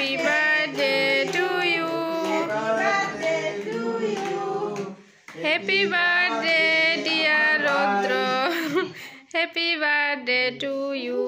Happy birthday to you. Happy birthday, dear Rodro. Happy birthday to you.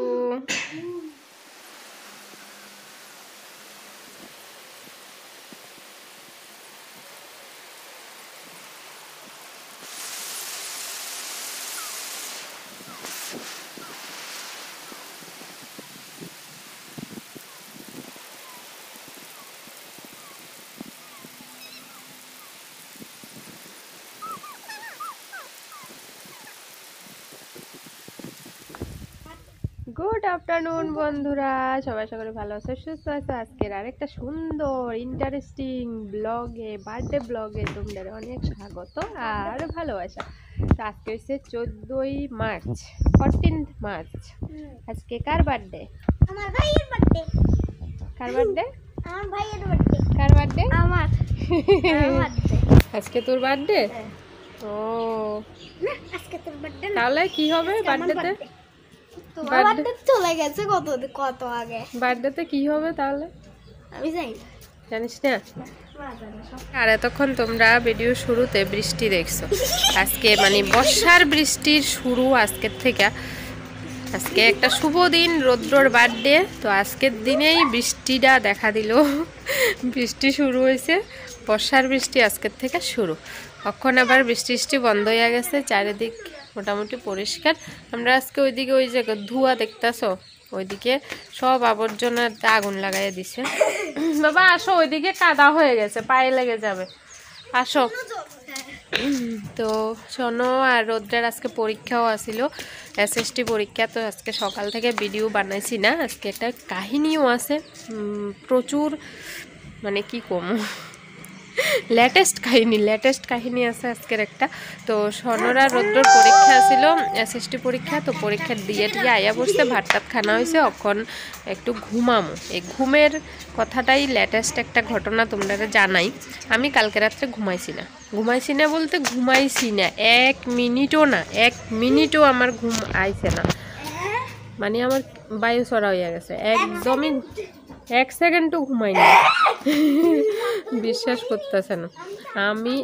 Good afternoon বন্ধুরা, সবাই সকলে ভালো আছে, সুস্থ আছে। আজকের আরেকটা সুন্দর ইন্টারেস্টিং ব্লগে, বার্থডে ব্লগে তোমাদের অনেক স্বাগত আর ভালোবাসা। তো আজকে হচ্ছে 14ই মার্চ, 14th মার্চ। আজকে কার বার্থডে? আমার ভাইয়ের বার্থডে। কার বার্থডে? আমার ভাইয়ের বার্থডে। কার বার্থডে? আমার বার্থডে। আজকে তোর বার্থডে? ও না, আজকে তোর বার্থডে না। তাহলে কি হবে বার্থডেতে? তোমার বার্থডে চলে গেছে কত আগে। বার্থডেতে কি হবে তাহলে? আমি জানি না। জানিস না? আর এতক্ষণ তোমরা ভিডিও শুরুতে বৃষ্টি দেখছো। আজকে মানে বর্ষার বৃষ্টির শুরু আজকের থেকে। আজকে একটা শুভ দিন, রৌদ্রর বার্থডে। তো আজকের দিনেই বৃষ্টিটা দেখা দিল, বৃষ্টি শুরু হয়েছে, বর্ষার বৃষ্টি আজকের থেকে শুরু। কখন আবার বৃষ্টি বন্ধ হয়ে গেছে, চারিদিক মোটামুটি পরিষ্কার। আমরা আজকে ওইদিকে ওই জায়গায় ধোঁয়া দেখতেছো, ওইদিকে সব আবর্জনাতে আগুন লাগাই দিছে। বাবা আসো, ওইদিকে কাদা হয়ে গেছে, পায়ে লেগে যাবে, আসো। তো শোনো, আর রৌদ্রের আজকে পরীক্ষাও আসিল, এসএসটি পরীক্ষা। তো আজকে সকাল থেকে ভিডিও বানাইছি না। আজকে একটা কাহিনীও আছে, প্রচুর, মানে কি কম, লেটেস্ট কাহিনী আছে আজকের একটা। তো সনরা রৌদ্রর পরীক্ষা ছিল, এসএসটি পরীক্ষা। তো পরীক্ষা দিয়ে আয়া বসতে, ভাত টাত খানা হয়েছে, এখন একটু ঘুমামো। এই ঘুমের কথাটাই লেটেস্ট একটা ঘটনা তোমরা জানাই। আমি কালকে রাত্রে ঘুমাইছি না বলতে ঘুমাইছি না, 1 মিনিটও আমার ঘুম আইছে না। মানে আমার বায়ু চড়া হয়ে গেছে, একদমই 1 সেকেন্ডও ঘুমাইনি। বিশ্বাস করতেছে না। আমি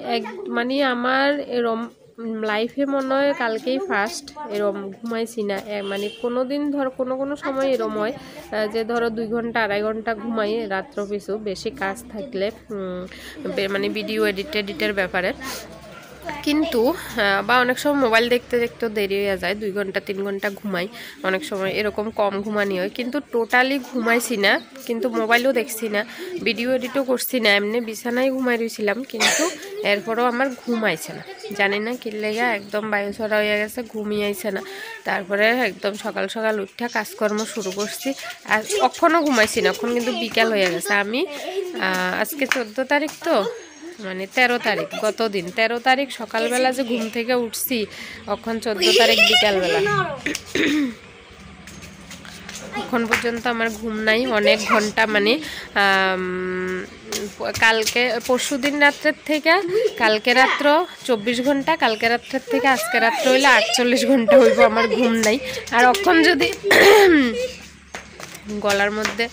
মানে আমার এরম লাইফে মনে হয় কালকেই ফার্স্ট এরম ঘুমাইছি না। মানে কোনো দিন ধরো কোনো সময় এরম হয় যে ধরো 2 ঘন্টা 2.5 ঘন্টা ঘুমাই রাত্র পিছু, বেশি কাজ থাকলে, মানে ভিডিও এডিটের ব্যাপারে। কিন্তু বা অনেক সময় মোবাইল দেখতে দেরি হয়ে যায়, 2 ঘন্টা 3 ঘন্টা ঘুমাই, অনেক সময় এরকম কম ঘুমানি হয়। কিন্তু টোটালি ঘুমাইছি না, কিন্তু মোবাইলও দেখছি না, ভিডিও এডিটও করছি না, এমনি বিছানায় ঘুমাই রয়েছিলাম। কিন্তু এরপরও আমার ঘুমাইছে না, জানি না কি লেগে, একদম বায়ু ছড়া হয়ে গেছে, ঘুমিয়ে আইছে না। তারপরে একদম সকাল উঠে কাজকর্ম শুরু করছি। আর কখনও ঘুমাইছি না, এখন কিন্তু বিকাল হয়ে গেছে। আমি আজকে 14 তারিখ, তো মানে 13 তারিখ, গত দিন 13 তারিখ সকালবেলা যে ঘুম থেকে উঠছি, এখন 14 তারিখ বিকালবেলা। এখন পর্যন্ত আমার ঘুম নাই, অনেক ঘন্টা। মানে কালকে পরশুদিন রাত্রের থেকে কালকে রাত্র 24 ঘন্টা, কালকে রাত্রের থেকে আজকে রাত্র হইলে 48 ঘন্টা হইব আমার ঘুম নাই। আর এখন যদি গলার মধ্যে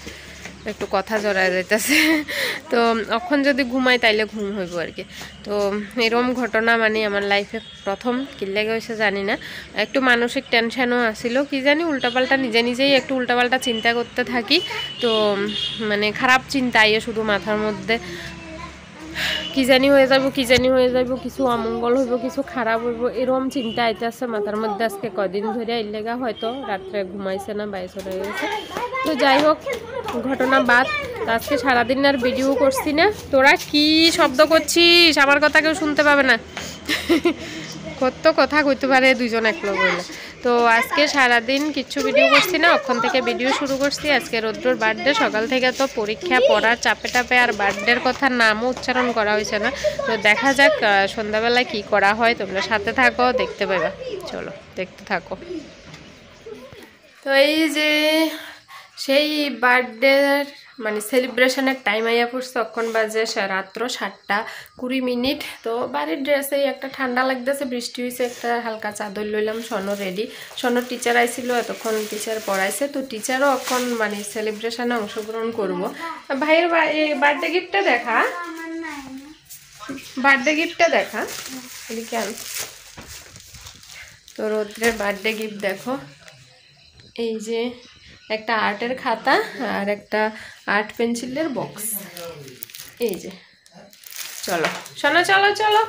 একটু কথা জড়ায় যাইতেছে, তো এখন যদি ঘুমাই তাইলে ঘুম হইব আর কি। তো এরকম ঘটনা মানে আমার লাইফে প্রথম, কি লেগে হয়েছে জানি না। একটু মানসিক টেনশনও আসিল, কি জানি উল্টাপাল্টা নিজেই একটু উল্টাপাল্টা চিন্তা করতে থাকি। তো মানে খারাপ চিন্তা আইয়ে শুধু মাথার মধ্যে, কি জানি হয়ে যাব, কিছু অমঙ্গল হইব, কিছু খারাপ হইব, এরকম চিন্তা আইতে আসছে মাথার মধ্যে। আজকে কদিন ধরে এলেগা হয়তো রাত্রে ঘুমাইছে না, বাইরে হয়ে গেছে। তো যাই হোক, ঘটনা বাদ। আজকে সারাদিন আর ভিডিও করছি না। তোরা কি শব্দ করছিস? আমার কথা কেউ শুনতে পাবে না। কত কথা কইতে পারে দুইজন একলগ হইলে। তো আজকে সারাদিন কিচ্ছু ভিডিও করছি না, ওখান থেকে ভিডিও শুরু করছি। আজকে রৌদ্রর বার্থডে, সকাল থেকে তো পরীক্ষা, পড়ার চাপে আর বার্থডের কথা নামও উচ্চারণ করা হয়েছে না। তো দেখা যাক সন্ধ্যাবেলায় কি করা হয়, তোমরা সাথে থাকো, দেখতে পাবা। চলো দেখতে থাকো। তো এই যে সেই বার্থডের মানে সেলিব্রেশনের টাইম আইয়া পড়ছে, তখন বাজে রাত্র 7:20। তো বাড়ির ড্রেসেই একটা ঠান্ডা লাগতেছে, বৃষ্টি হয়েছে, একটা হালকা চাদর লইলাম। স্বর্ণ রেডি, স্বর্ণ টিচার আইছিল, এতক্ষণ টিচার পড়াইছে, তো টিচারও এখন মানে সেলিব্রেশনে অংশগ্রহণ করব। ভাইয়ের বার্থডে গিফটটা দেখা, বার্থডে গিফটটা দেখা কেন। তো রৌদ্রের বার্থডে গিফট দেখো, এই যে একটা আর্টের খাতা আর একটা আর্ট পেন্সিলের বক্স। এই যে চলো শোনো, চলো চলো।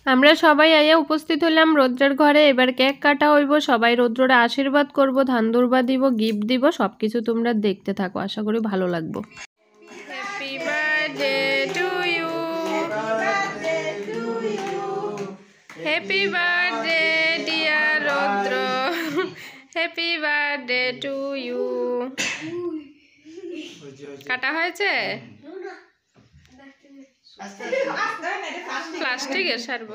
আমরা সবাই আইয়া উপস্থিত হইলাম রৌদ্রের ঘরে। এবার কেক কাটা হইব, সবাই রৌদ্রের আশীর্বাদ করব, ধান দুর্বা দিব, গিফট দিব, সবকিছু তোমরা দেখতে থাকো, আশা করি ভালো লাগবে। Happy birthday to you, happy birthday dear Roudra, happy birthday to you. কাটা হয়েছে প্লাস্টিকের সারবো।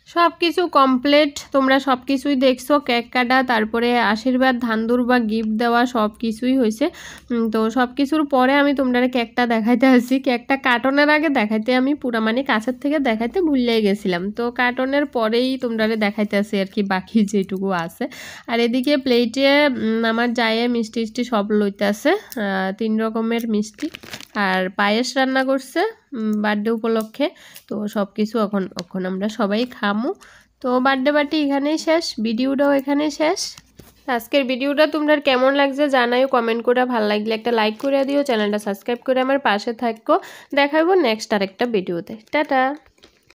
সব কিছু কমপ্লিট, তোমরা সব কিছুই দেখছো, কেক কাটা, তারপরে আশীর্বাদ ধান্দুর বা গিফট দেওয়া সব কিছুই হয়েছে। তো সব কিছুর পরে আমি তোমরা কেকটা দেখাইতে আসি। কেকটা কাটনের আগে দেখাইতে আমি পুরা মানে কাছের থেকে দেখাইতে ভুলেই গেছিলাম, তো কাটনের পরেই তোমরা দেখাইতে আসি আর কি বাকি যেটুকু আছে। আর এদিকে প্লেটে আমার জায়ে মিষ্টি টিষ্টি সব লইতে আছে, 3 রকমের মিষ্টি আর পায়েস রান্না করছে বার্থডে উপলক্ষে। তো সব কিছু এখন আমরা সবাই খামু। তো বার্থডে পার্টি এখানেই শেষ, ভিডিওটাও এখানেই শেষ। আজকের ভিডিওটা তোমরা কেমন লাগছে জানাইও কমেন্ট করে, ভালো লাগলে একটা লাইক করে দিও, চ্যানেলটা সাবস্ক্রাইব করে আমার পাশে থাকো। দেখাবো নেক্সট আরেকটা ভিডিওতে। টাটা।